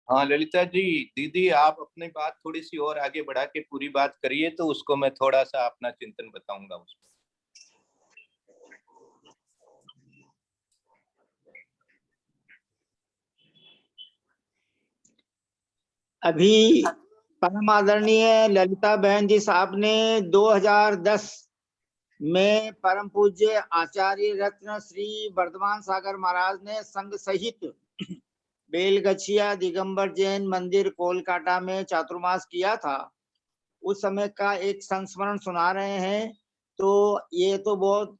हाँ ललिता जी, दीदी आप अपनी बात थोड़ी सी और आगे बढ़ा के पूरी बात करिए, तो उसको मैं थोड़ा सा अपना चिंतन बताऊंगा उसमें। अभी परम आदरणीय ललिता बहन जी साहब ने 2010 में परम पूज्य आचार्य रत्न श्री वर्धमान सागर महाराज ने संघ सहित बेलगछिया दिगंबर जैन मंदिर कोलकाता में चातुर्मास किया था। उस समय का एक संस्मरण सुना रहे हैं। तो ये तो बहुत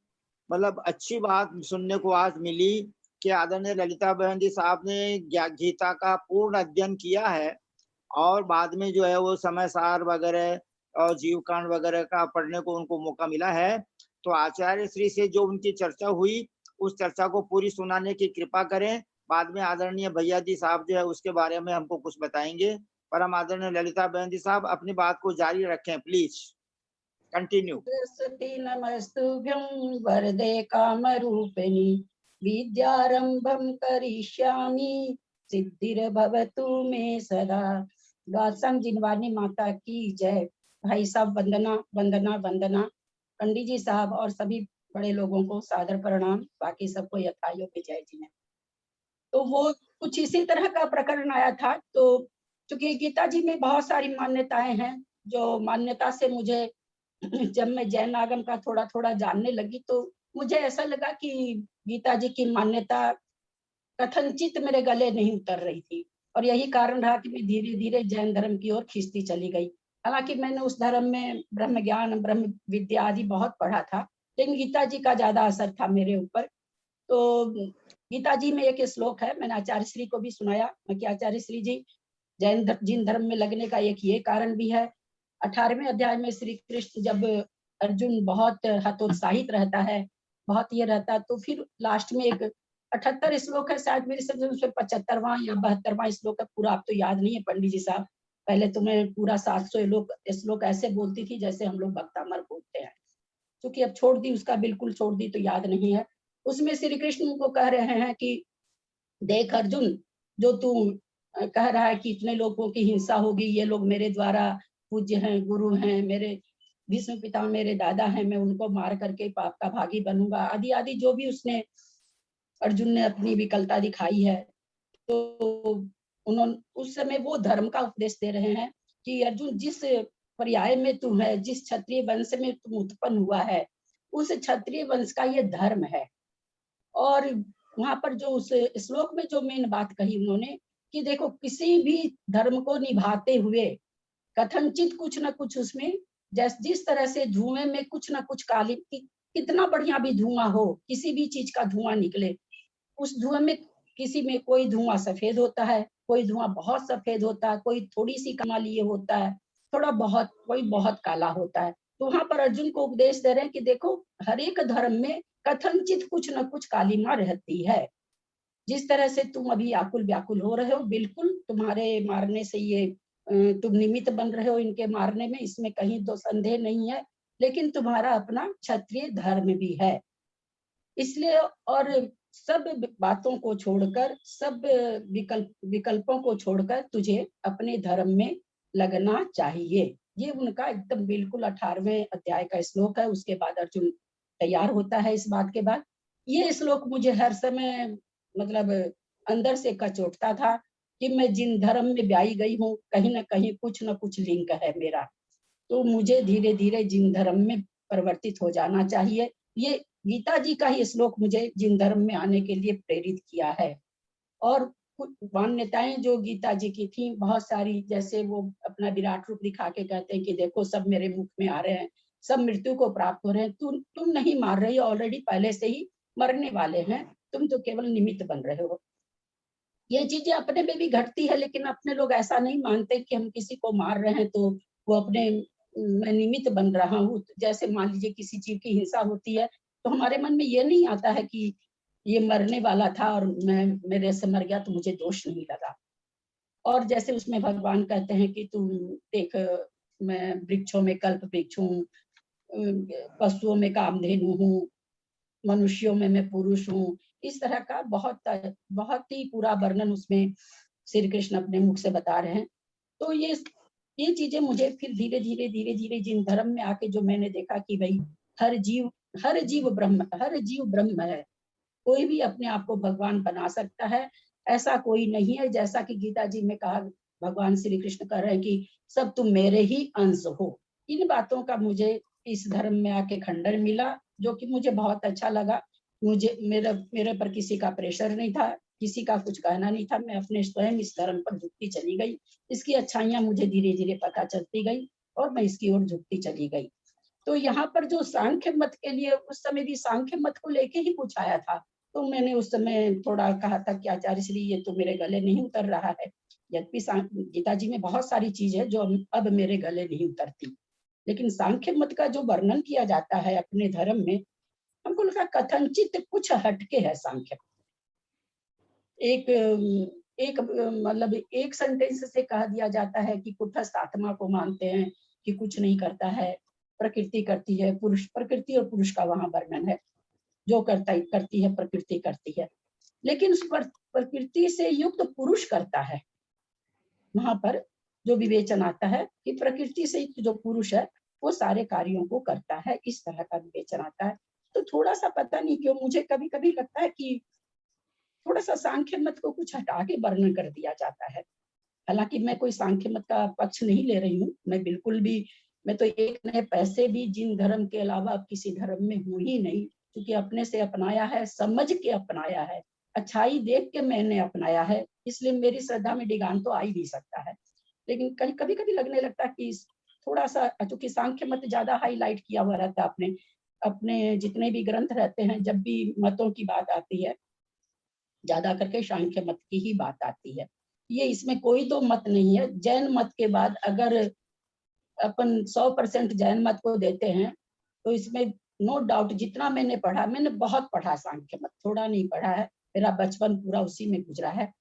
मतलब अच्छी बात सुनने को आज मिली कि आदरणीय ललिता बहन जी साहब ने गीता का पूर्ण अध्ययन किया है और बाद में जो है वो समय सार वगैरह और जीव कांड वगैरह का पढ़ने को उनको मौका मिला है। तो आचार्य श्री से जो उनकी चर्चा हुई उस चर्चा को पूरी सुनाने की कृपा करें। बाद में आदरणीय भैया जी साहब जो है उसके बारे में हमको कुछ बताएंगे। परम आदरणीय ललिता बहन जी साहब अपनी बात को जारी रखें, प्लीज कंटिन्यू। सरस्वती नमस्तुभ्यं वरदे कामरूपिणी विद्यारंभं करिष्यामि सिद्धिर्भवतु मे सदा। गौतम जिनवानी माता की जय। भाई साहब वंदना वंदना वंदना। पंडित जी साहब और सभी बड़े लोगों को सादर प्रणाम। बाकी सबको यथायोग्य जय जी ने। तो वो कुछ इसी तरह का प्रकरण आया था। तो चूंकि गीता जी में बहुत सारी मान्यताएं हैं, जो मान्यता से मुझे जब मैं जैन आगम का थोड़ा थोड़ा जानने लगी तो मुझे ऐसा लगा कि गीता जी की मान्यता कथनचित मेरे गले नहीं उतर रही थी, और यही कारण रहा कि मैं धीरे धीरे जैन धर्म की ओर खींचती चली गई। हालांकि मैंने उस धर्म में ब्रह्म ज्ञान ब्रह्म विद्या आदि बहुत पढ़ा था, लेकिन गीता जी का ज्यादा असर था मेरे ऊपर। तो गीता जी में एक श्लोक है, मैंने आचार्य श्री को भी सुनाया कि आचार्य श्री जी, जैन धर्म में लगने का एक ये कारण भी है। 18वें अध्याय में श्री कृष्ण जब अर्जुन बहुत हतोत्साहित रहता है, बहुत ये रहता है, तो फिर लास्ट में एक 78 श्लोक है शायद, मेरे समझ में उसमें 75वां या 72वां श्लोक है, पूरा आप तो याद नहीं है पंडित जी साहब। पहले तो मैं पूरा 700 श्लोक ऐसे बोलती थी जैसे हम लोग भक्तामर बोलते हैं, क्योंकि अब छोड़ दी, उसका बिल्कुल छोड़ दी तो याद नहीं है। उसमें श्री कृष्ण को कह रहे हैं कि देख अर्जुन, जो तू कह रहा है कि इतने लोगों की हिंसा होगी, ये लोग मेरे द्वारा पूज्य हैं, गुरु हैं, मेरे भीष्म पिता मेरे दादा हैं, मैं उनको मार करके पाप का भागी बनूंगा, आदि आदि जो भी उसने अर्जुन ने अपनी विकलता दिखाई है। तो उन्होंने उस समय वो धर्म का उपदेश दे रहे हैं कि अर्जुन, जिस पर्याय में तू है, जिस क्षत्रिय वंश में तुम उत्पन्न हुआ है, उस क्षत्रिय वंश का ये धर्म है। और वहां पर जो उस श्लोक में जो मेन बात कही उन्होंने कि देखो, किसी भी धर्म को निभाते हुए कथनचित कुछ न कुछ उसमें, जिस तरह से धुएं में कुछ न कुछ काली, कितना बढ़िया भी धुआं हो, किसी भी चीज का धुआं निकले, उस धुआं में किसी में कोई धुआं सफेद होता है, कोई धुआं बहुत सफेद होता है, कोई थोड़ी सी कमाल ये होता है, थोड़ा बहुत, कोई बहुत काला होता है। तो वहां पर अर्जुन को उपदेश दे रहे हैं कि देखो, हर एक धर्म में कथनचित कुछ न कुछ कालिमा रहती है। जिस तरह से तुम अभी आकुल व्याकुल हो रहे हो, बिल्कुल तुम्हारे मारने से ये तुम निमित्त बन रहे हो इनके मारने में, इसमें कहीं तो संदेह नहीं है, लेकिन तुम्हारा अपना क्षत्रिय धर्म भी है। इसलिए और सब बातों को छोड़कर, सब विकल्पों को छोड़कर तुझे अपने धर्म में लगना चाहिए। ये उनका एकदम बिल्कुल 18वें अध्याय का श्लोक है। उसके बाद अर्जुन तैयार होता है इस बात के बाद। ये श्लोक मुझे हर समय मतलब अंदर से कचोटता था कि मैं जिन धर्म में ब्याई गई हूँ, कहीं ना कहीं कुछ ना कुछ लिंक है मेरा, तो मुझे धीरे धीरे जिन धर्म में परिवर्तित हो जाना चाहिए। ये गीता जी का ही श्लोक मुझे जिन धर्म में आने के लिए प्रेरित किया है। और कुछ मान्यताएं जो गीता जी की थी बहुत सारी, जैसे वो अपना विराट रूप दिखा के कहते हैं कि देखो सब मेरे मुख में आ रहे हैं, सब मृत्यु को प्राप्त हो रहे हैं, तुम नहीं मार रही हो, ऑलरेडी पहले से ही मरने वाले हैं, तुम तो केवल निमित्त बन रहे हो। ये चीजें अपने में भी घटती है, लेकिन अपने लोग ऐसा नहीं मानते कि हम किसी को मार रहे हैं तो वो अपने मैं निमित्त बन रहा हूँ। जैसे मान लीजिए किसी जीव की हिंसा होती है तो हमारे मन में ये नहीं आता है कि ये मरने वाला था और मैं मेरे से मर गया तो मुझे दोष नहीं लगा। और जैसे उसमें भगवान कहते हैं कि तुम देख, मैं वृक्षों में कल्प वृक्ष हूँ, पशुओं में कामधेनु हूँ, मनुष्यों में मैं पुरुष हूँ। इस तरह का बहुत बहुत ही पूरा वर्णन उसमें श्री कृष्ण अपने मुख से बता रहे हैं। तो ये चीजें मुझे फिर धीरे धीरे जिन धर्म में आके जो मैंने देखा कि भाई हर जीव ब्रह्म है, कोई भी अपने आप को भगवान बना सकता है, ऐसा कोई नहीं है। जैसा कि गीता जी में कहा, भगवान श्री कृष्ण कह रहे हैं कि सब तुम मेरे ही अंश हो। इन बातों का मुझे इस धर्म में आके खंडन मिला, जो कि मुझे बहुत अच्छा लगा। मुझे मेरे पर किसी का प्रेशर नहीं था, किसी का कुछ कहना नहीं था। मैं अपने स्वयं इस धर्म पर झुकती चली गई। इसकी अच्छाइयां मुझे धीरे धीरे पता चलती गई और मैं इसकी ओर झुकती चली गई। तो यहाँ पर जो सांख्य मत के लिए उस समय भी सांख्य मत को लेके ही पूछाया था, तो मैंने उस समय थोड़ा कहा था कि आचार्य श्री ये तो मेरे गले नहीं उतर रहा है। यद्यपि गीता जी में बहुत सारी चीज है जो अब मेरे गले नहीं उतरती, लेकिन सांख्य मत का जो वर्णन किया जाता है अपने धर्म में, हमको लगा कथनचित कुछ हटके है सांख्य। एक मतलब एक सेंटेंस से कह दिया जाता है कि कुटस्थ आत्मा को मानते हैं कि कुछ नहीं करता है, प्रकृति करती है, पुरुष प्रकृति और पुरुष का वहां वर्णन है, जो करती है प्रकृति करती है। लेकिन उस प्रकृति से युक्त पुरुष करता है, वहां पर जो विवेचन आता है कि प्रकृति से युक्त जो पुरुष है वो सारे कार्यों को करता है, इस तरह का विवेचन आता है। तो थोड़ा सा पता नहीं क्यों मुझे कभी कभी लगता है कि थोड़ा सा सांख्य मत को कुछ हटा के वर्णन कर दिया जाता है। हालांकि मैं कोई सांख्य मत का पक्ष नहीं ले रही हूँ, मैं बिल्कुल भी, मैं तो एक नए पैसे भी जिन धर्म के अलावा किसी धर्म में हूँ ही नहीं, क्योंकि अपने से अपनाया है, समझ के अपनाया है, अच्छाई देख के मैंने अपनाया है, इसलिए मेरी श्रद्धा में डिगान तो आ ही नहीं सकता है। लेकिन कभी कभी लगने लगता है कि थोड़ा सा, चूंकि सांख्य मत ज्यादा हाईलाइट किया हुआ रहता है अपने अपने जितने भी ग्रंथ रहते हैं, जब भी मतों की बात आती है ज्यादा करके सांख्य मत की ही बात आती है। ये इसमें कोई दो मत नहीं है। जैन मत के बाद अगर अपन 100% जैन मत को देते हैं तो इसमें नो डाउट जितना मैंने पढ़ा, मैंने बहुत पढ़ा सांख्य मत, थोड़ा नहीं पढ़ा है, मेरा बचपन पूरा उसी में गुजरा है,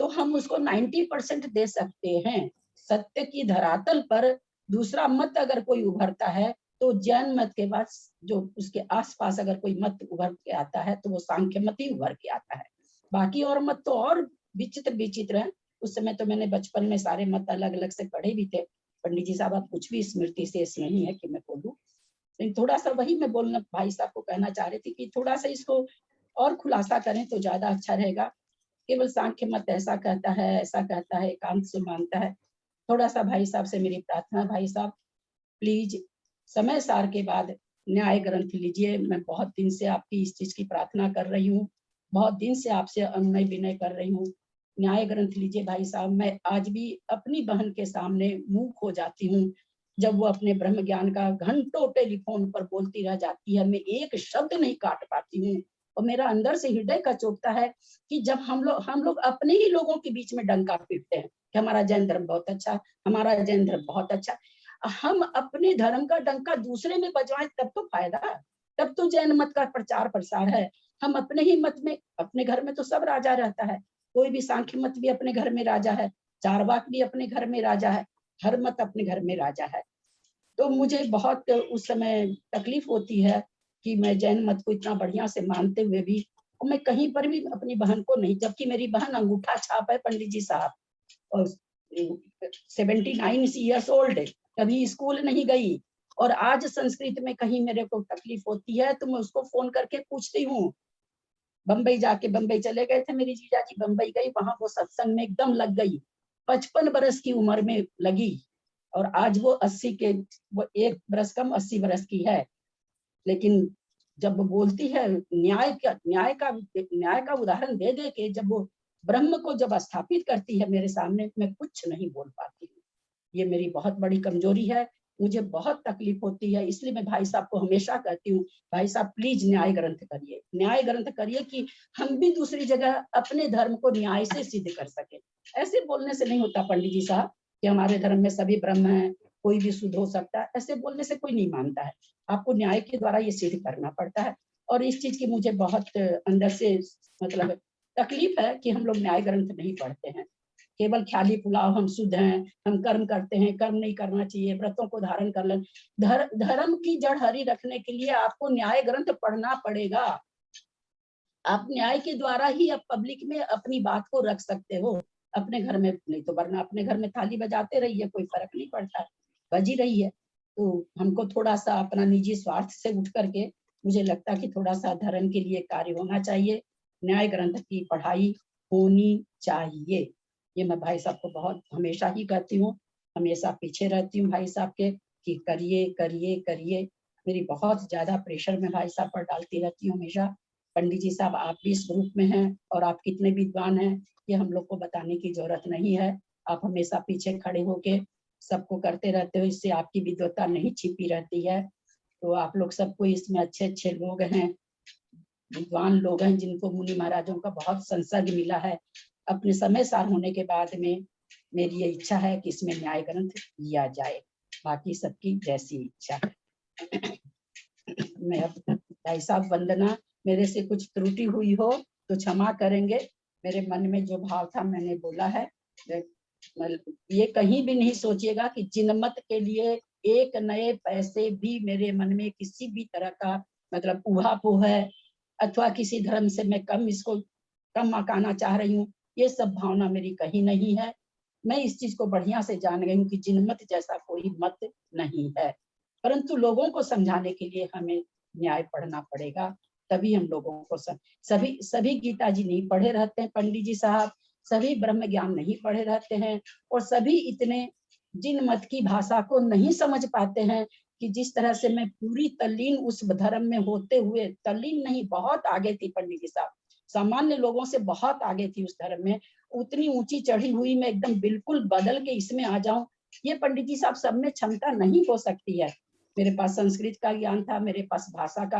तो हम उसको 90% दे सकते हैं। सत्य की धरातल पर दूसरा मत अगर कोई उभरता है तो जैन मत के बाद जो उसके आसपास अगर कोई मत उभर के आता है तो वो सांख्य मत ही उभर के आता है। बाकी और मत तो और विचित्र विचित्र है। उस समय तो मैंने बचपन में सारे मत अलग अलग से पढ़े भी थे। पंडित जी साहब, अब कुछ भी स्मृति शेष नहीं है कि मैं बोलूं, लेकिन थोड़ा सा वही मैं बोलना भाई साहब को कहना चाह रही थी कि थोड़ा सा इसको और खुलासा करें तो ज्यादा अच्छा रहेगा। केवल सांख्य मत ऐसा कहता है, ऐसा कहता है, एकांत से मानता है। थोड़ा सा भाई साहब से मेरी प्रार्थना, भाई साहब प्लीज समय सार के बाद न्याय ग्रंथ लीजिए। मैं बहुत दिन से आपकी इस चीज की प्रार्थना कर रही हूँ, बहुत दिन से आपसे अनुनय विनय कर रही हूँ, न्याय ग्रंथ लीजिए भाई साहब। मैं आज भी अपनी बहन के सामने मूक हो जाती हूँ जब वो अपने ब्रह्म ज्ञान का घंटों टेलीफोन पर बोलती रह जाती है, मैं एक शब्द नहीं काट पाती हूँ। और मेरा अंदर से हृदय का चोटता है कि जब हम लोग अपने ही लोगों के बीच में डंका पीटते हैं कि हमारा जैन धर्म बहुत अच्छा, हमारा जैन धर्म बहुत अच्छा, हम अपने धर्म का डंका दूसरे में बजवाएं तब तो फायदा, तब तो जैन मत का प्रचार प्रसार है। हम अपने ही मत में, अपने घर में तो सब राजा रहता है, कोई भी सांख्य मत भी अपने घर में राजा है, चारवाक भी अपने घर में राजा है, हर मत अपने घर में राजा है। तो मुझे बहुत उस समय तकलीफ होती है कि मैं जैन मत को इतना बढ़िया से मानते हुए भी और मैं कहीं पर भी अपनी बहन को नहीं, जबकि मेरी बहन अंगूठा छाप है पंडित जी साहब, और 79 ईयर्स ओल्ड है, कभी स्कूल नहीं गई, और आज संस्कृत में कहीं मेरे को तकलीफ होती है तो मैं उसको फोन करके पूछती हूँ। बम्बई जाके, बम्बई चले गए थे मेरी जीजा जी, बम्बई गई, वहां वो सत्संग में एकदम लग गई, 55 बरस की उम्र में लगी, और आज वो 80 के, वो 1 बरस कम 80 बरस की है। लेकिन जब वो बोलती है न्याय का उदाहरण दे दे के, जब वो ब्रह्म को जब स्थापित करती है मेरे सामने, मैं कुछ नहीं बोल पाती हूँ। ये मेरी बहुत बड़ी कमजोरी है, मुझे बहुत तकलीफ होती है। इसलिए मैं भाई साहब को हमेशा कहती हूँ, भाई साहब प्लीज न्याय ग्रंथ करिए, न्याय ग्रंथ करिए कि हम भी दूसरी जगह अपने धर्म को न्याय से सिद्ध कर सके। ऐसे बोलने से नहीं होता पंडित जी साहब कि हमारे धर्म में सभी ब्रह्म है, कोई भी शुद्ध हो सकता है, ऐसे बोलने से कोई नहीं मानता है। आपको न्याय के द्वारा ये सिद्ध करना पड़ता है। और इस चीज की मुझे बहुत अंदर से मतलब तकलीफ है कि हम लोग न्याय ग्रंथ नहीं पढ़ते हैं, केवल ख्याली पुलाव, हम शुद्ध हैं, हम कर्म करते हैं, कर्म नहीं करना चाहिए, व्रतों को धारण कर लें। धर्म की जड़ हरी रखने के लिए आपको न्याय ग्रंथ पढ़ना पड़ेगा। आप न्याय के द्वारा ही अब पब्लिक में अपनी बात को रख सकते हो। अपने घर में, नहीं तो वरना अपने घर में थाली बजाते रहिए, कोई फर्क नहीं पड़ता, बज ही रही है। तो हमको थोड़ा सा अपना निजी स्वार्थ से उठ करके मुझे लगता है कि थोड़ा सा धर्म के लिए कार्य होना चाहिए, न्याय ग्रंथ की पढ़ाई होनी चाहिए। ये मैं भाई साहब को बहुत हमेशा ही कहती हूँ, हमेशा पीछे रहती हूँ भाई साहब के कि करिए करिए करिए। मेरी बहुत ज्यादा प्रेशर में भाई साहब पर डालती रहती हूँ हमेशा। पंडित जी साहब आप भी इस ग्रुप में हैं और आप कितने विद्वान हैं ये हम लोग को बताने की जरूरत नहीं है। आप हमेशा पीछे खड़े होके सबको करते रहते हो, इससे आपकी विद्वता नहीं छिपी रहती है। तो आप लोग सबको इसमें अच्छे अच्छे लोग हैं, विद्वान लोग हैं, जिनको मुनि महाराजों का बहुत संसर्ग मिला है। अपने समय सार होने के बाद में मेरी ये इच्छा है कि इसमें न्याय ग्रंथ लिया जाए, बाकी सबकी जैसी इच्छा है। मैं भाई साहब वंदना, मेरे से कुछ त्रुटि हुई हो तो क्षमा करेंगे। मेरे मन में जो भाव था मैंने बोला है। ये कहीं भी नहीं सोचिएगा कि जिनमत के लिए एक नए पैसे भी मेरे मन में किसी भी तरह का मतलब ऊहापोह है, अथवा किसी धर्म से मैं इसको कम आंकाना चाह रही हूँ, ये सब भावना मेरी कहीं नहीं है। मैं इस चीज को बढ़िया से जान गई हूँ कि जिनमत जैसा कोई मत नहीं है, परंतु लोगों को समझाने के लिए हमें न्याय पढ़ना पड़ेगा, तभी हम लोगों को सभी गीता जी नहीं पढ़े रहते हैं पंडित जी साहब, सभी ब्रह्म ज्ञान नहीं पढ़े रहते हैं, और सभी इतने जिन मत की भाषा को नहीं समझ पाते हैं कि जिस तरह से मैं पूरी तल्लीन उस धर्म में होते हुए, तल्लीन नहीं बहुत आगे थी पंडित जी साहब, सामान्य लोगों से बहुत आगे थी उस धर्म में, उतनी ऊंची चढ़ी हुई मैं एकदम बिल्कुल बदल के इसमें आ जाऊं, ये पंडित जी साहब सब में क्षमता नहीं हो सकती है। मेरे पास संस्कृत का ज्ञान था, मेरे पास भाषा का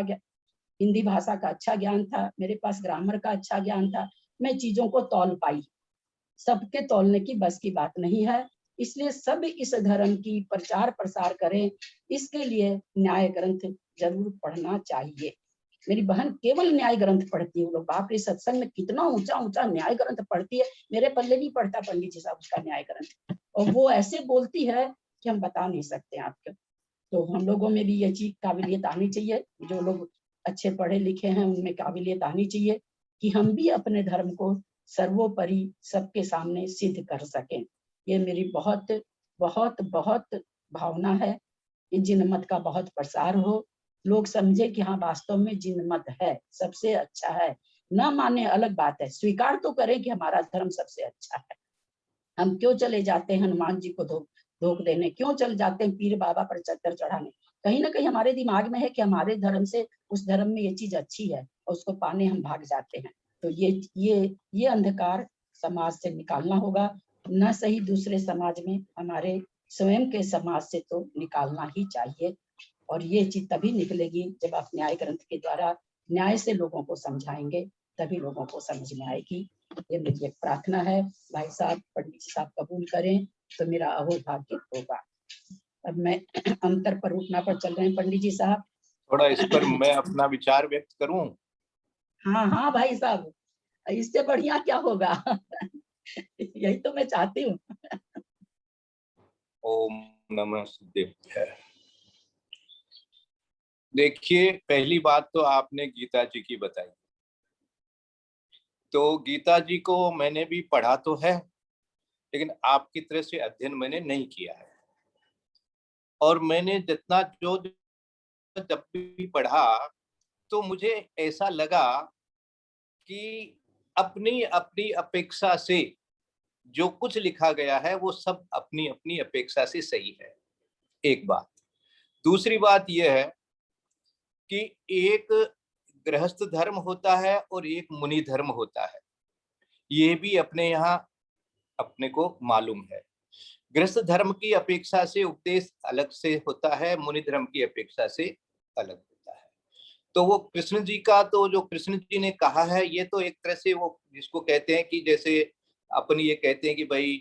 हिंदी भाषा का अच्छा ज्ञान था, मेरे पास ग्रामर का अच्छा ज्ञान था, मैं चीजों को तौल पाई, सबके तौलने की बस की बात नहीं है। इसलिए सब इस धर्म की प्रचार प्रसार करें, इसके लिए न्याय ग्रंथ जरूर पढ़ना चाहिए। मेरी बहन केवल न्याय ग्रंथ पढ़ती है, लोग बाप रे सत्संग में कितना ऊंचा ऊंचा न्याय ग्रंथ पढ़ती है, मेरे पल्ले नहीं पढ़ता पंडित जी साहब उसका न्याय ग्रंथ, और वो ऐसे बोलती है कि हम बता नहीं सकते आपको। तो हम लोगों में भी ये चीज काबिलियत आनी चाहिए, जो लोग अच्छे पढ़े लिखे हैं उनमें काबिलियत आनी चाहिए कि हम भी अपने धर्म को सर्वोपरि सबके सामने सिद्ध कर सकें। ये मेरी बहुत बहुत बहुत भावना है कि जिन मत का बहुत प्रसार हो, लोग समझे कि हाँ वास्तव में जिन मत है सबसे अच्छा है, न माने अलग बात है, स्वीकार तो करें कि हमारा धर्म सबसे अच्छा है। हम क्यों चले जाते हैं हनुमान जी को धोख देने, क्यों चले जाते हैं पीर बाबा पर चद्दर चढ़ाने, कहीं ना कहीं हमारे दिमाग में है कि हमारे धर्म से उस धर्म में ये चीज अच्छी है और उसको पाने हम भाग जाते हैं। तो ये अंधकार समाज से निकालना होगा, न सही दूसरे समाज में, हमारे स्वयं के समाज से तो निकालना ही चाहिए। और ये चीज तभी निकलेगी जब आप न्याय ग्रंथ के द्वारा न्याय से लोगों को समझाएंगे, तभी लोगों को समझ में आएगी। ये मेरी एक प्रार्थना है, भाई साहब पंडित जी साहब कबूल करें तो मेरा अहोभाग्य होगा। अब मैं अंतर पर उठना पर चल रहे हैं पंडित जी साहब। थोड़ा इस पर मैं अपना विचार व्यक्त करूं? हाँ हाँ भाई साहब, इससे बढ़िया क्या होगा। यही तो मैं चाहती हूँ। ओम नमः शिवाय। देखिए, पहली बात तो आपने गीता जी की बताई, तो गीता जी को मैंने भी पढ़ा तो है, लेकिन आपकी तरह से अध्ययन मैंने नहीं किया है। और मैंने जितना जो जब भी पढ़ा तो मुझे ऐसा लगा कि अपनी अपनी अपेक्षा से जो कुछ लिखा गया है वो सब अपनी अपनी अपेक्षा से सही है, एक बात। दूसरी बात यह है कि एक गृहस्थ धर्म होता है और एक मुनि धर्म होता है, ये भी अपने यहाँ अपने को मालूम है। गृहस्थ धर्म की अपेक्षा से उपदेश अलग से होता है, मुनि धर्म की अपेक्षा से अलग होता है। तो वो कृष्ण जी का, तो जो कृष्ण जी ने कहा है, ये तो एक तरह से वो जिसको कहते हैं कि जैसे अपन ये कहते हैं कि भाई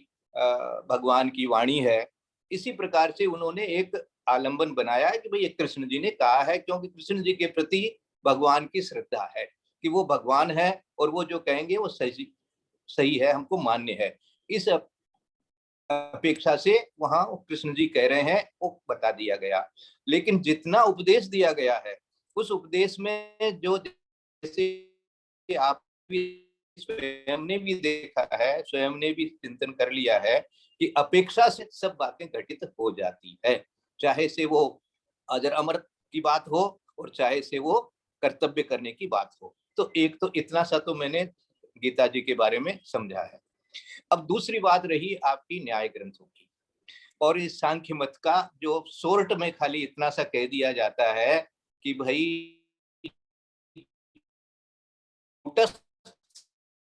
भगवान की वाणी है, इसी प्रकार से उन्होंने एक आलंबन बनाया है कि भाई ये कृष्ण जी ने कहा है, क्योंकि कृष्ण जी के प्रति भगवान की श्रद्धा है कि वो भगवान है और वो जो कहेंगे वो सही है, हमको मान्य है। इस अपेक्षा से वहां कृष्ण जी कह रहे हैं वो बता दिया गया। लेकिन जितना उपदेश दिया गया है उस उपदेश में जो, जैसे आप भी स्वयं ने भी देखा है, स्वयं ने भी चिंतन कर लिया है कि अपेक्षा से सब बातें घटित हो जाती है, चाहे से वो अजर अमर की बात हो और चाहे से वो कर्तव्य करने की बात हो। तो एक तो इतना सा तो मैंने गीता जी के बारे में समझा है। अब दूसरी बात रही आपकी न्याय ग्रंथों की और इस सांख्य मत का, जो शॉर्ट में खाली इतना सा कह दिया जाता है कि भाई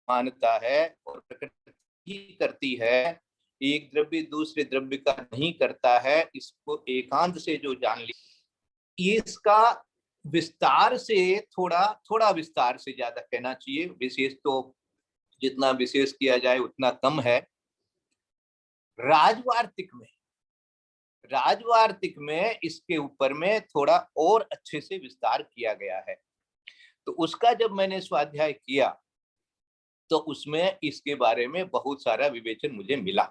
मानता है और प्रकृति करती है, एक द्रव्य दूसरे द्रव्य का नहीं करता है, इसको एकांत से जो जान लिया। ये इसका विस्तार से थोड़ा विस्तार से ज्यादा कहना चाहिए, विशेष तो जितना विशेष किया जाए उतना कम है। राजवार्तिक में इसके ऊपर में थोड़ा और अच्छे से विस्तार किया गया है। तो उसका जब मैंने स्वाध्याय किया तो उसमें इसके बारे में बहुत सारा विवेचन मुझे मिला।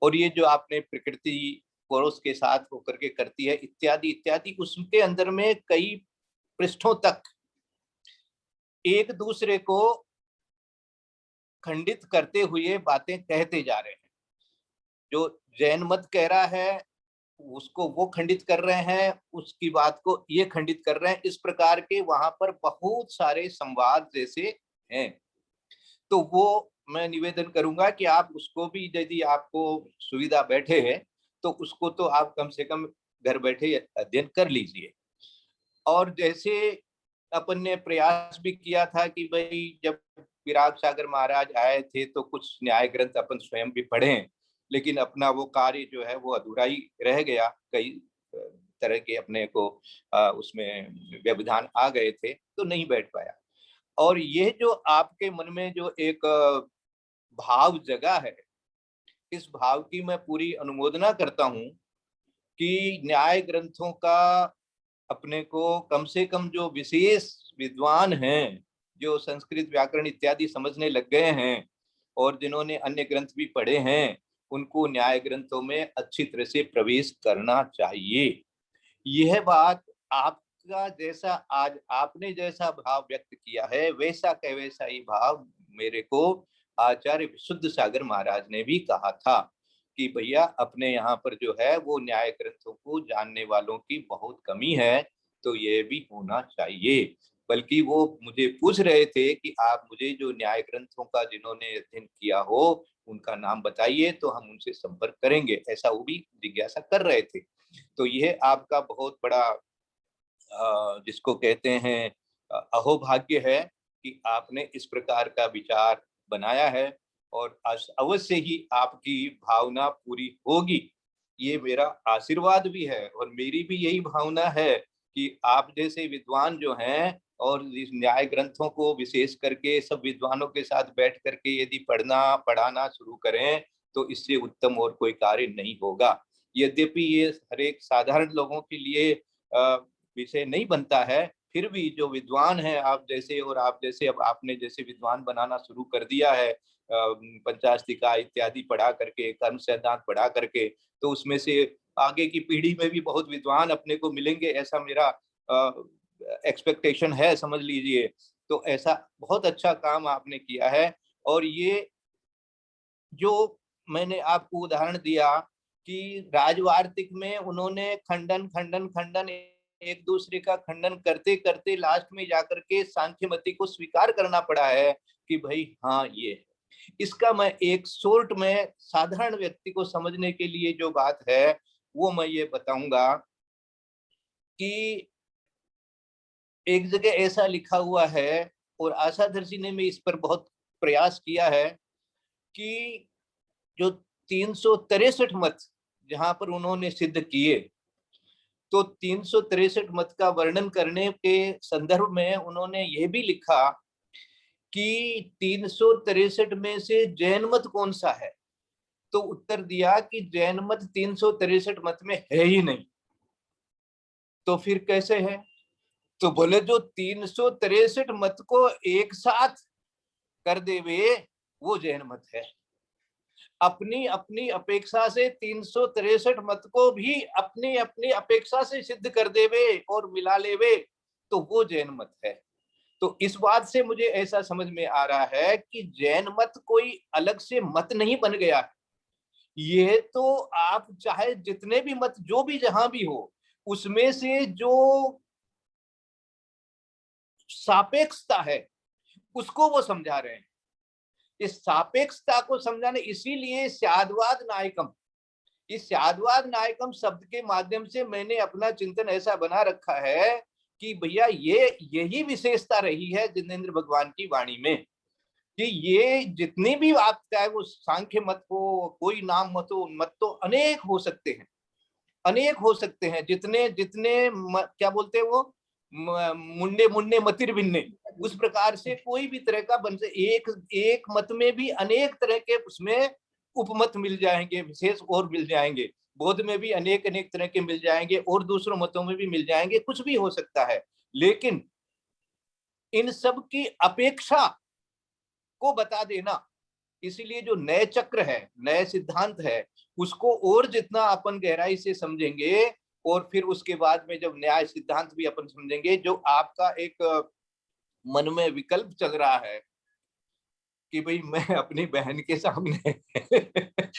और ये जो आपने प्रकृति पड़ोस के साथ होकर के करती है इत्यादि इत्यादि, उसके अंदर में कई पृष्ठों तक एक दूसरे को खंडित करते हुए बातें कहते जा रहे हैं। जो जैन मत कह रहा है उसको वो खंडित कर रहे हैं, उसकी बात को ये खंडित कर रहे हैं। इस प्रकार के वहां पर बहुत सारे संवाद जैसे हैं। तो वो मैं निवेदन करूंगा कि आप उसको भी, यदि आपको सुविधा बैठे है तो उसको तो आप कम से कम घर बैठे अध्ययन कर लीजिए। और जैसे अपन ने प्रयास भी किया था कि भाई जब विराग सागर महाराज आए थे तो कुछ न्याय ग्रंथ अपन स्वयं भी पढ़ें, लेकिन अपना वो कार्य जो है वो अधूरा ही रह गया। कई तरह के अपने को उसमें व्यवधान आ गए थे तो नहीं बैठ पाया। और ये जो आपके मन में जो एक भाव जगा है, इस भाव की मैं पूरी अनुमोदना करता हूं कि न्याय ग्रंथों का अपने को कम से कम जो विशेष विद्वान हैं, जो संस्कृत व्याकरण इत्यादि समझने लग गए हैं और जिन्होंने अन्य ग्रंथ भी पढ़े हैं, उनको न्याय ग्रंथों में अच्छी तरह से प्रवेश करना चाहिए। यह बात आपका जैसा आज आपने जैसा भाव व्यक्त किया है, वैसा के वैसा ही भाव मेरे को आचार्य विशुद्ध सागर महाराज ने भी कहा था कि भैया अपने यहाँ पर जो है वो न्याय ग्रंथों को जानने वालों की बहुत कमी है, तो ये भी होना चाहिए। बल्कि वो मुझे पूछ रहे थे कि आप मुझे जो न्याय ग्रंथों का जिन्होंने अध्ययन किया हो उनका नाम बताइए तो हम उनसे संपर्क करेंगे, ऐसा वो भी जिज्ञासा कर रहे थे। तो यह आपका बहुत बड़ा जिसको कहते हैं अहोभाग्य है कि आपने इस प्रकार का विचार बनाया है और अवश्य ही आपकी भावना पूरी होगी, ये मेरा आशीर्वाद भी है। और मेरी भी यही भावना है कि आप जैसे विद्वान जो हैं और इस न्याय ग्रंथों को विशेष करके सब विद्वानों के साथ बैठ करके यदि पढ़ाना शुरू करें तो इससे उत्तम और कोई कार्य नहीं होगा। यद्यपि ये हर एक साधारण लोगों के लिए विषय नहीं बनता है, फिर भी जो विद्वान है आप जैसे और आप जैसे, अब आपने जैसे विद्वान बनाना शुरू कर दिया है पंचास्तिका इत्यादि पढ़ा करके, कर्म सिद्धांत पढ़ा करके, तो उसमें से आगे की पीढ़ी में भी बहुत विद्वान अपने को मिलेंगे, ऐसा मेरा एक्सपेक्टेशन है, समझ लीजिए। तो ऐसा बहुत अच्छा काम आपने किया है। और ये जो मैंने आपको उदाहरण दिया कि राजवार्तिक में उन्होंने खंडन खंडन खंडन एक दूसरे का खंडन करते करते लास्ट में जाकर के सांख्यमति को स्वीकार करना पड़ा है कि भाई हाँ ये है। इसका मैं एक शॉर्ट में साधारण व्यक्ति को समझने के लिए जो बात है वो मैं ये बताऊंगा कि एक जगह ऐसा लिखा हुआ है और आशादर्शी ने भी इस पर बहुत प्रयास किया है कि जो 363 मत जहां पर उन्होंने सिद्ध किए, तो 363 मत का वर्णन करने के संदर्भ में उन्होंने ये भी लिखा कि 363 में से जैन मत कौन सा है। तो उत्तर दिया कि जैन मत 363 मत में है ही नहीं। तो फिर कैसे है? तो बोले जो 363 मत को एक साथ कर देवे वो जैन मत है। अपनी अपनी अपेक्षा से 363 मत को भी अपनी अपनी अपेक्षा से सिद्ध कर देवे और मिला लेवे तो वो जैन मत है। तो इस बात से मुझे ऐसा समझ में आ रहा है कि जैन मत कोई अलग से मत नहीं बन गया है। ये तो आप चाहे जितने भी मत जो भी जहां भी हो, उसमें से जो सापेक्षता है उसको वो समझा रहे हैं। इस सापेक्षता को समझाने इसीलिए स्याद्वाद नायकम, इस स्याद्वाद नायकम शब्द के माध्यम से मैंने अपना चिंतन ऐसा बना रखा है कि भैया ये यही विशेषता रही है जिनेंद्र भगवान की वाणी में कि ये जितनी भी आप चाहे वो सांख्य मत हो, कोई नाम मत हो, मत तो अनेक हो सकते हैं, अनेक हो सकते हैं, जितने जितने क्या बोलते हैं वो मुंडे मुंडे मतिर भिन्ने, उस प्रकार से कोई भी तरह का बन से एक एक मत में भी अनेक तरह के उसमें उपमत मिल जाएंगे, विशेष और मिल जाएंगे। बौद्ध में भी अनेक अनेक तरह के मिल जाएंगे और दूसरों मतों में भी मिल जाएंगे, कुछ भी हो सकता है। लेकिन इन सब की अपेक्षा को बता देना, इसीलिए जो नए चक्र है, नए सिद्धांत है, उसको और जितना अपन गहराई से समझेंगे और फिर उसके बाद में जब न्याय सिद्धांत भी अपन समझेंगे, जो आपका एक मन में विकल्प चल रहा है कि भाई मैं अपनी बहन के सामने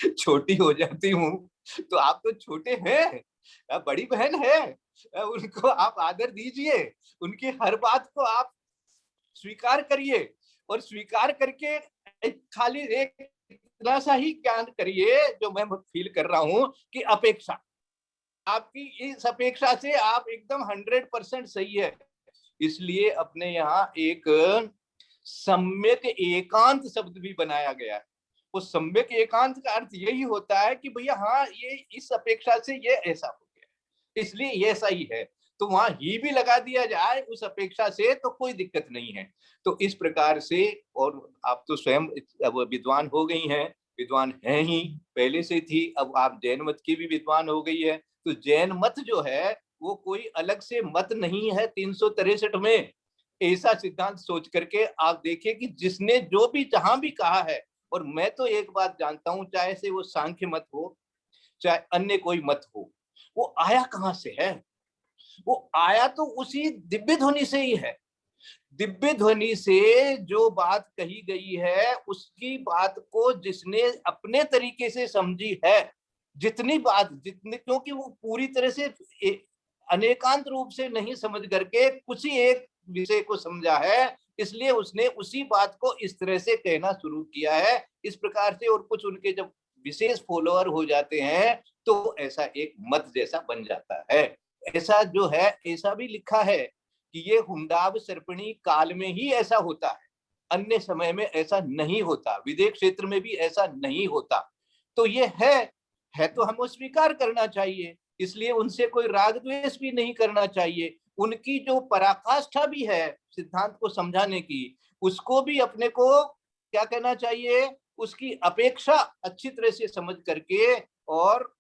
छोटी हो जाती हूँ, तो आप तो छोटे हैं, बड़ी बहन है, उनको आप आदर दीजिए, उनकी हर बात को आप स्वीकार करिए और स्वीकार करके खाली एक इतना सा ही ज्ञान करिए जो मैं फील कर रहा हूं कि अपेक्षा, आपकी इस अपेक्षा से आप एकदम 100% सही है। इसलिए अपने यहाँ एक सम्यक एकांत शब्द भी बनाया गया है। वो सम्यक एकांत का अर्थ यही होता है कि भैया हाँ ये इस अपेक्षा से ये ऐसा हो गया, इसलिए ये ऐसा ही है, तो वहां ही भी लगा दिया जाए उस अपेक्षा से तो कोई दिक्कत नहीं है। तो इस प्रकार से, और आप तो स्वयं अब विद्वान हो गई हैं, विद्वान हैं ही, पहले से थी, अब आप जैन मत की भी विद्वान हो गई है। तो जैन मत जो है वो कोई अलग से मत नहीं है 363 में, ऐसा सिद्धांत सोच करके आप देखिए कि जिसने जो भी जहां भी कहा है, और मैं तो एक बात जानता हूं, चाहे से वो सांख्य मत हो चाहे अन्य कोई मत हो, वो आया कहां से है? वो आया तो उसी दिव्य ध्वनि से ही है। दिव्य ध्वनि से जो बात कही गई है उसकी बात को जिसने अपने तरीके से समझी है, जितनी बात जितनी, क्योंकि वो पूरी तरह से अनेकांत रूप से नहीं समझ करके कुछ ही एक विषय को समझा है, इसलिए उसने उसी बात को इस तरह से कहना शुरू किया है इस प्रकार से। और कुछ उनके जब विशेष फॉलोअर हो जाते हैं तो ऐसा एक मत जैसा बन जाता है। ऐसा जो है ऐसा भी लिखा है कि ये हुंडाव सर्पणी काल में ही ऐसा होता है, अन्य समय में ऐसा नहीं होता, विदेश क्षेत्र में भी ऐसा नहीं होता। तो ये है तो हमें स्वीकार करना चाहिए, इसलिए उनसे कोई राग द्वेष भी नहीं करना चाहिए। उनकी जो पराकाष्ठा भी है सिद्धांत को समझाने की, उसको भी अपने को क्या कहना चाहिए, उसकी अपेक्षा अच्छी तरह से समझ करके और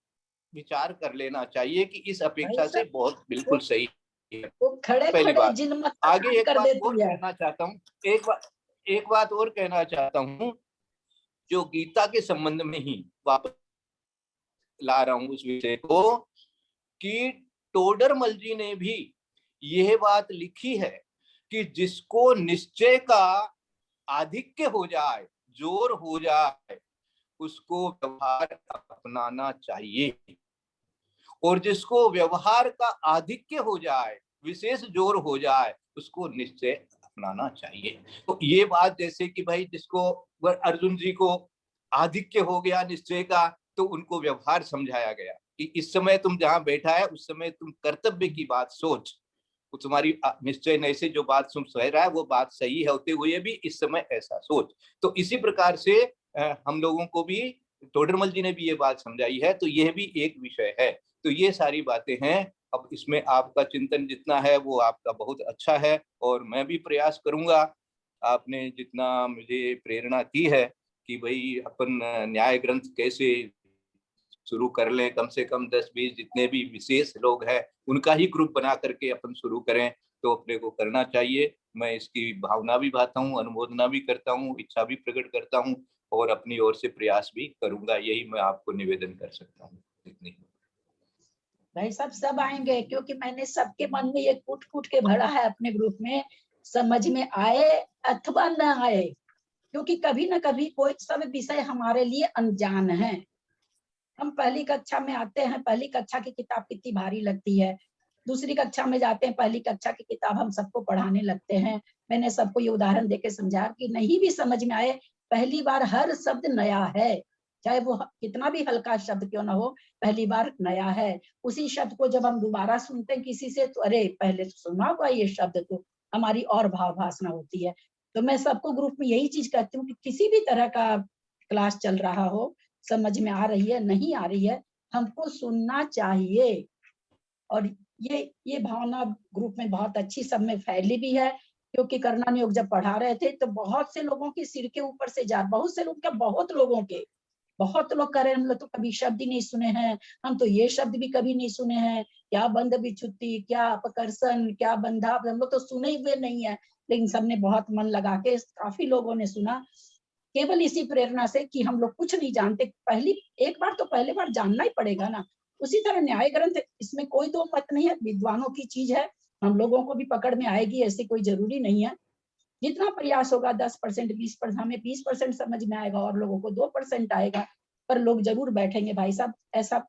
विचार कर लेना चाहिए कि इस अपेक्षा से बहुत बिल्कुल सही है। वो खड़े पहली खड़े बात। जिन मत आगे एक कर बात और देती है। कहना चाहता हूँ, एक बात और कहना चाहता हूँ, जो गीता के संबंध में ही वापस ला रहा हूँ उस विषय को, कि टोडरमल जी ने भी यह बात लिखी है कि जिसको निश्चय का आधिक्य हो जाए, जोर हो जाए, उसको व्यवहार अपनाना चाहिए, और जिसको व्यवहार का आधिक्य हो जाए, विशेष जोर हो जाए, उसको निश्चय अपनाना चाहिए। तो ये बात जैसे कि भाई जिसको अर्जुन जी को आधिक्य हो गया निश्चय का, तो उनको व्यवहार समझाया गया कि इस समय तुम जहां बैठा है उस समय तुम कर्तव्य की बात सोच, तो तुम्हारी निश्चय नहीं से जो बात तुम सह रहा है वो बात सही है होते हुए भी इस समय ऐसा सोच। तो इसी प्रकार से हम लोगों को भी टोडरमल जी ने भी ये बात समझाई है, तो यह भी एक विषय है। तो ये सारी बातें हैं। अब इसमें आपका चिंतन जितना है वो आपका बहुत अच्छा है, और मैं भी प्रयास करूंगा, आपने जितना मुझे प्रेरणा की है कि भाई अपन न्याय ग्रंथ कैसे शुरू कर लें, कम से कम 10-20 जितने भी विशेष लोग हैं उनका ही ग्रुप बना करके अपन शुरू करें, तो अपने को करना चाहिए। मैं इसकी भावना भी भाता हूँ, अनुमोदना भी करता हूँ, इच्छा भी प्रकट करता हूँ, और अपनी ओर से प्रयास भी करूंगा। यही मैं आपको निवेदन कर सकता हूँ। इतनी भाई सब आएंगे, क्योंकि मैंने सबके मन में ये कूट कूट के भरा है अपने ग्रुप में समझ में आए अथवा न आए, क्योंकि कभी ना कभी कोई सब विषय हमारे लिए अनजान है। हम पहली कक्षा में आते हैं, पहली कक्षा की किताब कितनी भारी लगती है, दूसरी कक्षा में जाते हैं, पहली कक्षा की किताब हम सबको पढ़ाने लगते हैं। मैंने सबको ये उदाहरण देके समझा कि नहीं भी समझ में आए, पहली बार हर शब्द नया है, चाहे वो कितना भी हल्का शब्द क्यों ना हो, पहली बार नया है। उसी शब्द को जब हम दोबारा सुनते हैं किसी से, तो अरे पहले तो सुना हुआ ये शब्द, तो हमारी और भाव भासना होती है। तो मैं सबको ग्रुप में यही चीज कहती हूँ कि किसी भी तरह का क्लास चल रहा हो, समझ में आ रही है नहीं आ रही है, हमको सुनना चाहिए। और ये भावना ग्रुप में बहुत अच्छी सब में फैली भी है, क्योंकि करना योग जब पढ़ा रहे थे तो बहुत से लोगों के सिर के ऊपर से जा, बहुत से लोग क्या, बहुत लोग कह रहे हैं हम लोग तो कभी शब्द ही नहीं सुने हैं, हम तो ये शब्द भी कभी नहीं सुने हैं, क्या बंध बिछुती, क्या अपकर्षण, क्या बंधा, हम लोग तो सुने हुए नहीं है। लेकिन सबने बहुत मन लगा के, काफी लोगों ने सुना, केवल इसी प्रेरणा से कि हम लोग कुछ नहीं जानते, पहले बार जानना ही पड़ेगा ना। उसी तरह न्याय ग्रंथ, इसमें कोई दो मत नहीं है, विद्वानों की चीज है, हम लोगों को भी पकड़ में आएगी ऐसी कोई जरूरी नहीं है। जितना प्रयास होगा 10%, 20%, हमें 20% समझ में आएगा और लोगों को 2% आएगा, पर लोग जरूर बैठेंगे भाई साहब।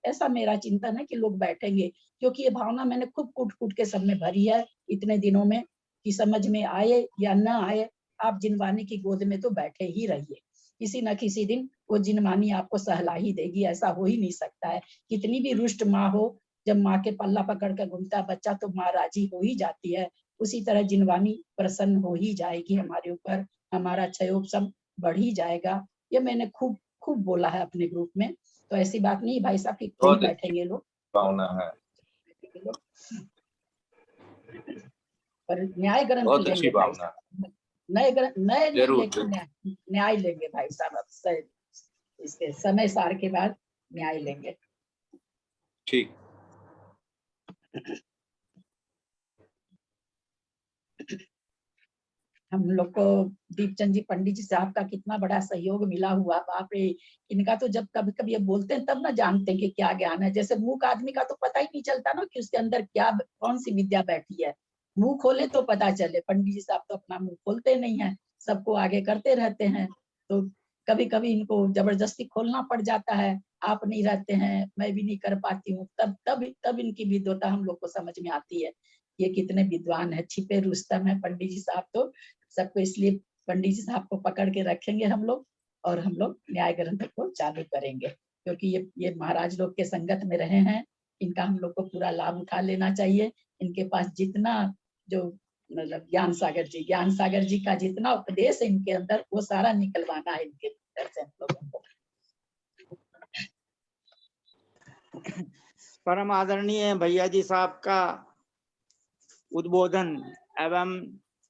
ऐसा मेरा चिंतन है कि लोग बैठेंगे, क्योंकि ये भावना मैंने खूब कूट के सब में भरी है इतने दिनों में, कि समझ में आए या न आए, आप जिनवानी की गोद में तो बैठे ही रहिए। किसी न किसी दिन वो जिनवानी आपको सहला ही देगी, ऐसा हो ही नहीं सकता है। कितनी भी रुष्ट माँ हो, जब माँ के पल्ला पकड़ कर घूमता बच्चा तो माँ राजी हो ही जाती है। उसी तरह जिनवानी प्रसन्न हो ही जाएगी हमारे ऊपर, हमारा क्षयोग सब बढ़ ही जाएगा। ये मैंने खूब खूब बोला है अपने ग्रुप में, तो ऐसी बात नहीं भाई साहब कि नहीं बैठेंगे लोग, भावना है, पर न्याय ग्रंथ बहुत अच्छी भावना, नए जरूर न्याय लेंगे भाई साहब, अब इसके समय सार के बाद न्याय लेंगे। ठीक। हम लोग को दीपचंद जी पंडित जी साहब का कितना बड़ा सहयोग मिला हुआ, बाप रे। इनका तो जब कभी कभी ये बोलते हैं तब ना जानते हैं कि क्या ज्ञान है। जैसे मूक आदमी का तो पता ही नहीं चलता ना कि उसके अंदर क्या, कौन सी विद्या बैठी है। मुंह खोले तो पता चले, पंडित जी साहब तो अपना मुंह खोलते नहीं है, सबको आगे करते रहते हैं। तो कभी कभी इनको जबरदस्ती खोलना पड़ जाता है, आप नहीं रहते हैं, मैं भी नहीं कर पाती हूँ, तब इनकी विद्वता हम लोग को समझ में आती है, ये कितने विद्वान है, छिपे रुस्तम है पंडित जी साहब। तो सबको इसलिए पंडित जी साहब को पकड़ के रखेंगे हम लोग, और हम लोग न्याय ग्रंथ को चालू करेंगे, क्योंकि ये महाराज लोग के संगत में रहे हैं, इनका हम लोग को पूरा लाभ उठा लेना चाहिए। इनके पास जितना जो मतलब ज्ञान सागर जी का जितना उपदेश है इनके अंदर, वो सारा निकलवाना है इनके अंदर से हम लोगों को। परम आदरणीय भैया जी साहब का उद्बोधन एवं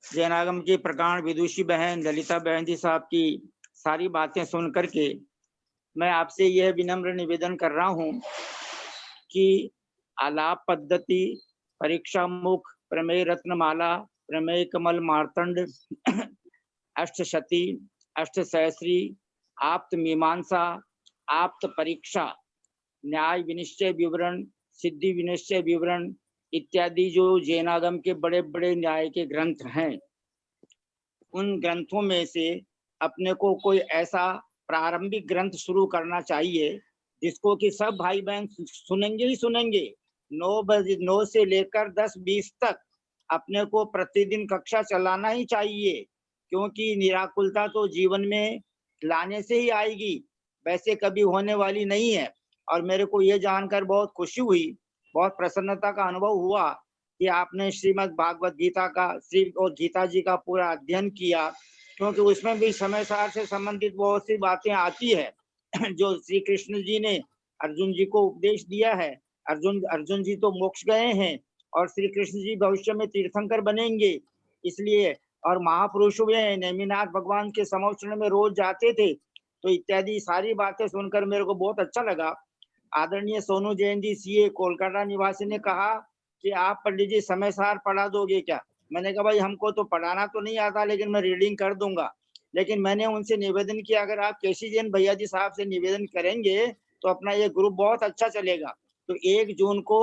जैनागम की प्रकांड विदुषी बहन ललिता बहन जी साहब की सारी बातें सुन करके मैं आपसे यह विनम्र निवेदन कर रहा हूं कि आलाप पद्धति, परीक्षा मुख, प्रमेय रत्नमाला, प्रमेय कमल मार्तंड, अष्टशती, अष्टसहस्री, आप्त मीमांसा, आप्त परीक्षा, न्याय विनिश्चय विवरण, सिद्धि विनिश्चय विवरण इत्यादि जो जैनागम के बड़े बड़े न्याय के ग्रंथ हैं, उन ग्रंथों में से अपने को कोई ऐसा प्रारंभिक ग्रंथ शुरू करना चाहिए जिसको कि सब भाई बहन सुनेंगे ही सुनेंगे। 9 से लेकर 10-20 तक अपने को प्रतिदिन कक्षा चलाना ही चाहिए, क्योंकि निराकुलता तो जीवन में लाने से ही आएगी, वैसे कभी होने वाली नहीं है। और मेरे को ये जानकर बहुत खुशी हुई, बहुत प्रसन्नता का अनुभव हुआ कि आपने श्रीमद् भागवत गीता का और गीता जी का पूरा अध्ययन किया, क्योंकि उसमें भी समय सार से संबंधित बहुत सी बातें आती है जो श्री कृष्ण जी ने अर्जुन जी को उपदेश दिया है। अर्जुन जी तो मोक्ष गए हैं और श्री कृष्ण जी भविष्य में तीर्थंकर बनेंगे, इसलिए और महापुरुष हुए हैं, नेमिनाथ भगवान के समोचरण में रोज जाते थे। तो इत्यादि सारी बातें सुनकर मेरे को बहुत अच्छा लगा। आदरणीय सोनू जैन जी सीए कोलकाता निवासी ने कहा कि आप पंडित जी समय सार पढ़ा दोगे क्या? मैंने कहा भाई हमको तो पढ़ाना तो नहीं आता, लेकिन मैं रीडिंग कर दूंगा। लेकिन मैंने उनसे निवेदन किया, अगर आप केसी जैन भैया जी साहब से निवेदन करेंगे तो अपना ये ग्रुप बहुत अच्छा चलेगा। तो 1 जून को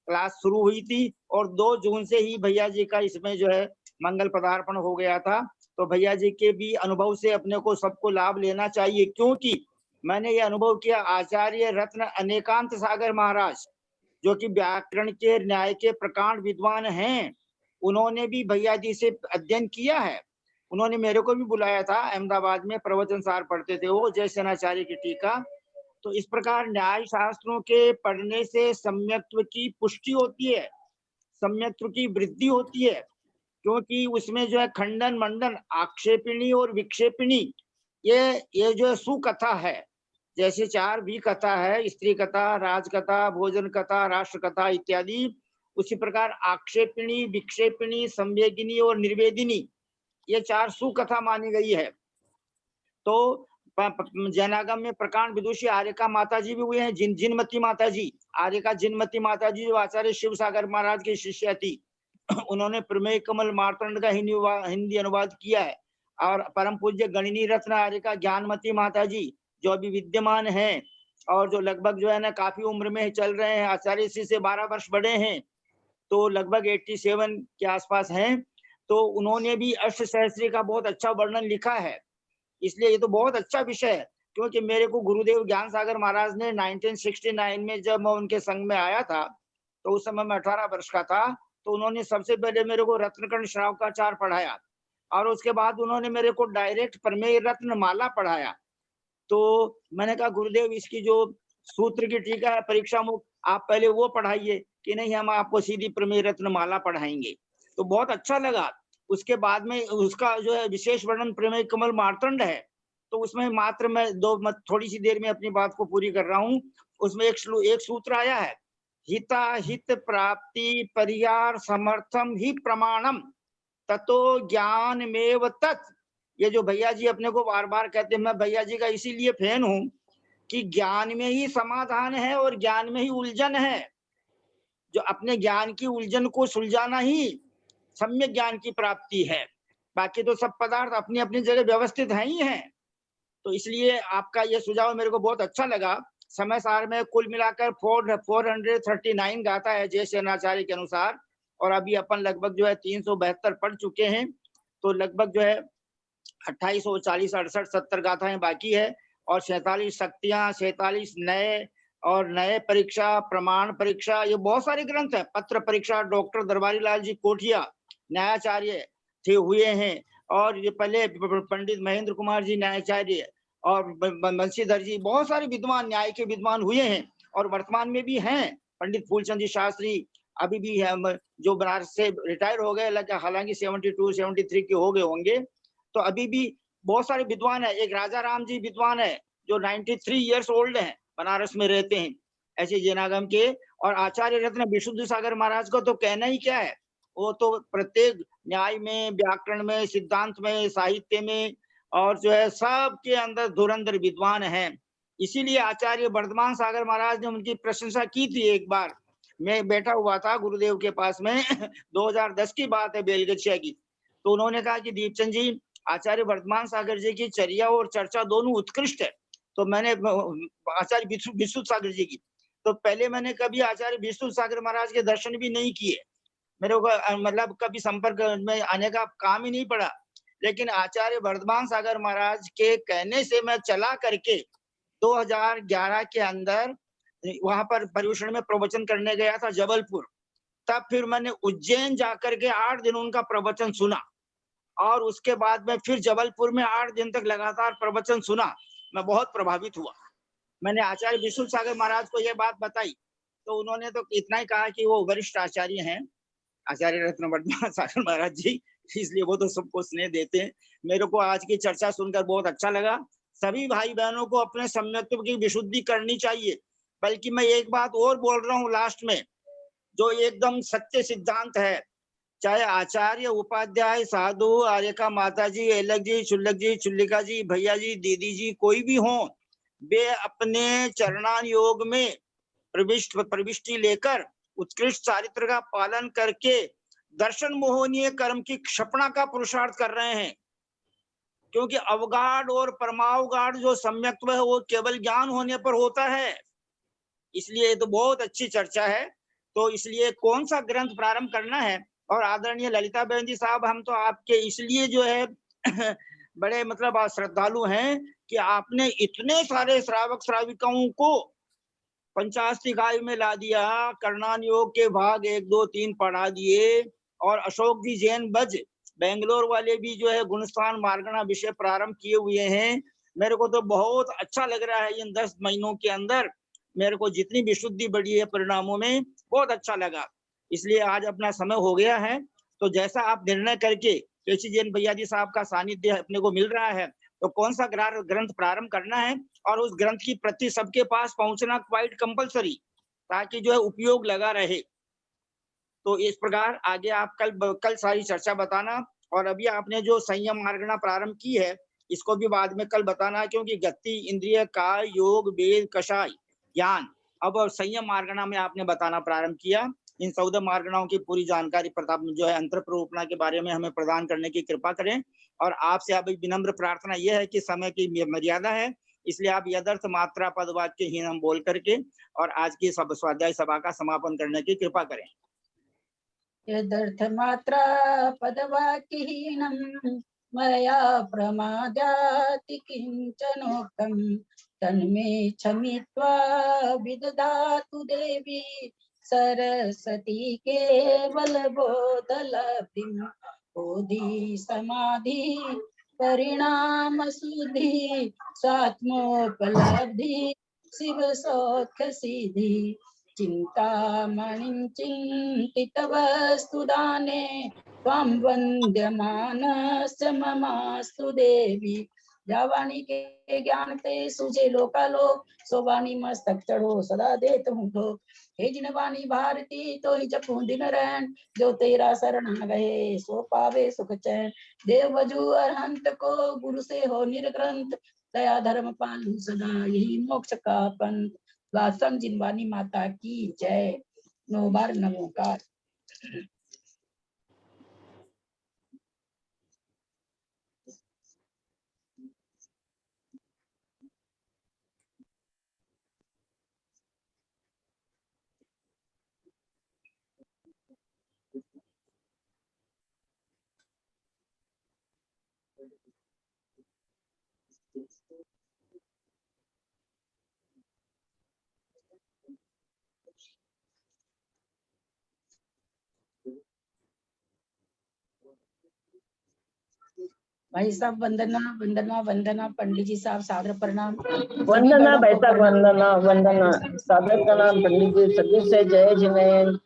क्लास शुरू हुई थी और 2 जून से ही भैया जी का इसमें जो है मंगल पदार्पण हो गया था। तो भैया जी के भी अनुभव से अपने को सबको लाभ लेना चाहिए, क्योंकि मैंने ये अनुभव किया, आचार्य रत्न अनेकांत सागर महाराज जो कि व्याकरण के न्याय के प्रकांड विद्वान हैं, उन्होंने भी भैया जी से अध्ययन किया है। उन्होंने मेरे को भी बुलाया था अहमदाबाद में, प्रवचन सार पढ़ते थे वो, जय सेनाचार्य की टीका। तो इस प्रकार न्याय शास्त्रों के पढ़ने से सम्यक्त्व की पुष्टि होती है, सम्यक्त्व की वृद्धि होती है, क्योंकि उसमें जो है खंडन मंडन, आक्षेपिणी और विक्षेपिणी, ये जो सुकथा है, जैसे 4 भी कथा है, स्त्री कथा, राजकथा, भोजन कथा, राष्ट्र कथा इत्यादि, उसी प्रकार आक्षेपिणी, विक्षेपिणी, संवेगिनी और निर्वेदिनी, ये 4 सुकथा मानी गई है। तो जैनागम में प्रकांड विदुषी आर्यका माता जी भी हुए हैं, जिनमती माता जी, आर्यका जिनमती माता जी जो आचार्य शिव सागर महाराज की शिष्या थी, उन्होंने प्रमेय कमल मार्तंड का हिंदी अनुवाद किया है। और परम पूज्य गणिनी रत्न आर्यका ज्ञानमती माता जी जो अभी विद्यमान हैं और जो लगभग जो है ना काफी उम्र में चल रहे हैं, आचार्य श्री से 12 वर्ष बड़े हैं, तो लगभग 87 के आसपास हैं। तो उन्होंने भी अष्टसहस्री का बहुत अच्छा वर्णन लिखा है। इसलिए ये तो बहुत अच्छा विषय है, क्योंकि मेरे को गुरुदेव ज्ञान सागर महाराज ने 1969 में जब मैं उनके संग में आया था, तो उस समय मैं 18 वर्ष का था, तो उन्होंने सबसे पहले मेरे को रत्नकर्ण श्रावकाचार पढ़ाया और उसके बाद उन्होंने मेरे को डायरेक्ट प्रमेय रत्न माला पढ़ाया। तो मैंने कहा गुरुदेव इसकी जो सूत्र की टीका है परीक्षा मुक्त, आप पहले वो पढ़ाइए, कि नहीं हम आपको सीधी प्रमेय रत्न माला पढ़ाएंगे। तो बहुत अच्छा लगा। उसके बाद में उसका जो है विशेष वर्णन प्रमेय कमल मार्तंड है, तो उसमें मात्र मैं थोड़ी सी देर में अपनी बात को पूरी कर रहा हूँ। उसमें एक सूत्र आया है, हिता हित प्राप्ति परिहार समर्थम ही प्रमाणम ततो ज्ञान में तत्। ये जो भैया जी अपने को बार बार कहते हैं, मैं भैया जी का इसीलिए फैन हूं कि ज्ञान में ही समाधान है और ज्ञान में ही उलझन है। जो अपने ज्ञान की उलझन को सुलझाना ही सम्यक ज्ञान की प्राप्ति है, बाकी तो सब पदार्थ अपनी अपनी जगह व्यवस्थित है ही हैं। तो इसलिए आपका ये सुझाव मेरे को बहुत अच्छा लगा। समय सार में कुल मिलाकर 439 गाथा है जय सेनाचार्य के अनुसार, और अभी अपन लगभग जो है 372 पढ़ चुके हैं, तो लगभग जो है 2840 68 70 गाथाएं बाकी है, और 47 शक्तियां, 47 नए और नए परीक्षा, प्रमाण परीक्षा, ये बहुत सारे ग्रंथ है। पत्र परीक्षा, डॉक्टर दरबारी लाल जी कोठिया न्यायाचार्य थे हुए हैं, और ये पहले पंडित महेंद्र कुमार जी न्यायाचार्य और बंशीधर जी, बहुत सारे विद्वान न्याय के विद्वान हुए हैं और वर्तमान में भी हैं। पंडित फूलचंद जी शास्त्री अभी भी है, जो बनारस से रिटायर हो गए, हालांकि 72 73 के हो गए होंगे, तो अभी भी बहुत सारे विद्वान है। एक राजा राम जी विद्वान है जो 93 इयर्स ओल्ड है, बनारस में रहते हैं ऐसे जैनागम के। और आचार्य रत्न विशुद्ध सागर महाराज को तो कहना ही क्या है, वो तो प्रत्येक न्याय में, व्याकरण में, सिद्धांत में, साहित्य में और जो है सबके अंदर धुरंधर विद्वान हैं। इसीलिए आचार्य वर्धमान सागर महाराज ने उनकी प्रशंसा की थी। एक बार मैं बैठा हुआ था गुरुदेव के पास में 2010 की बात है, बेलगछिया की, तो उन्होंने कहा कि दीपचंद जी, आचार्य वर्धमान सागर जी की चर्या और चर्चा दोनों उत्कृष्ट है। तो मैंने आचार्य विशुद्ध सागर जी की, तो पहले मैंने कभी आचार्य विशुद्ध सागर महाराज के दर्शन भी नहीं किए, मेरे को मतलब कभी संपर्क में आने का काम ही नहीं पड़ा। लेकिन आचार्य वर्धमान सागर महाराज के कहने से मैं चला करके 2011 के अंदर वहां पर पर्यूषण में प्रवचन करने गया था जबलपुर। तब फिर मैंने उज्जैन जाकर के 8 दिन उनका प्रवचन सुना, और उसके बाद में फिर जबलपुर में 8 दिन तक लगातार प्रवचन सुना। मैं बहुत प्रभावित हुआ। मैंने आचार्य विशुद्ध सागर महाराज को यह बात बताई, तो उन्होंने तो इतना ही कहा कि वो वरिष्ठ आचार्य हैं, आचार्य रत्न वर्धमान सागर महाराज जी, इसलिए वो तो सबको स्नेह देते हैं। मेरे को आज की चर्चा सुनकर बहुत अच्छा लगा। सभी भाई बहनों को अपने सम्यक्त्व की विशुद्धि करनी चाहिए। बल्कि मैं एक बात और बोल रहा हूँ लास्ट में, जो एकदम सत्य सिद्धांत है, चाहे आचार्य, उपाध्याय, साधु, आर्यका माता जी, एलक जी, चुल्लिका जी, भैया जी, दीदी जी, कोई भी हो, वे अपने चरणान योग में प्रविष्टि लेकर उत्कृष्ट चारित्र का पालन करके दर्शन मोहनीय कर्म की क्षपणा का पुरुषार्थ कर रहे हैं। क्योंकि अवगाढ़ और परमावगाढ़ जो सम्यक्त्व है वो केवल ज्ञान होने पर होता है। इसलिए ये तो बहुत अच्छी चर्चा है। तो इसलिए कौन सा ग्रंथ प्रारंभ करना है, और आदरणीय ललिता बहन जी साहब, हम तो आपके इसलिए जो है बड़े मतलब श्रद्धालु हैं कि आपने इतने सारे श्रावक श्राविकाओं को पंचाशती गाय में ला दिया, करणान योग के भाग 1, 2, 3 पढ़ा दिए, और अशोक जी जैन बज बेंगलोर वाले भी जो है गुणस्थान मार्गणा विषय प्रारंभ किए हुए हैं। मेरे को तो बहुत अच्छा लग रहा है इन 10 महीनों के अंदर, मेरे को जितनी विशुद्धि बढ़ी है परिणामों में, बहुत अच्छा लगा। इसलिए आज अपना समय हो गया है, तो जैसा आप निर्णय करके केसी जैन भैया जी साहब का सानिध्य अपने को मिल रहा है, तो कौन सा ग्रंथ प्रारंभ करना है और उस ग्रंथ की प्रति सबके पास पहुंचना क्वाइट कंपलसरी, ताकि जो है उपयोग लगा रहे। तो इस प्रकार आगे आप कल सारी चर्चा बताना, और अभी आपने जो संयम मार्गणा प्रारंभ की है इसको भी बाद में कल बताना, क्योंकि गति, इंद्रिय, काय, योग, वेद, कषाय, ज्ञान, अब संयम मार्गणा में आपने बताना प्रारंभ किया। इन 14 मार्गणाओं की पूरी जानकारी प्रताप जो है अंतर प्रोपणा के बारे में हमें प्रदान करने की कृपा करें। और आपसे अब विनम्र प्रार्थना यह है कि समय की मर्यादा है, इसलिए आप यदर्थ मात्रा पदवाक्यहीन हम बोल करके और आज की स्वाध्याय सभा का समापन करने की कृपा करें। यदर्थ मात्रा पदवाक्यहीनं मया प्रमादाति किंचनोक्तं तन्मे क्षमित्वा विदधातु देवी सरस्वती केवल बोधलब्धिं बोधि समाधि परिणाम सुधि स्वात्मोपलब्धि शिव सौख्य सिद्धि चिंतामणिं चिन्तितवस्तु दाने त्वां वन्द्यमानस्य ममास्तु देवी। जावाणी के ज्ञान ते सुझे लोकालोक, सोवानी मस्तक चढ़ो सदा देत हूँ ठोक। हे जिनवानी भारती तो ही जपू दिन रैन, जो तेरा शरण गए सो पावे सुख चैन। देव बजू अरहंत को गुरु से हो निर्ग्रंथ, दया धर्म पालू सदा यही मोक्ष का पंथ। लासम जिनवानी माता की जय। 9 बार नमोकार। भाई साहब वंदना वंदना वंदना, पंडित जी साहब सादर प्रणाम। वंदना भाई साहब, वंदना वंदना, सादर प्रणाम पंडित जी, सभी से जय जिनेन्द्र।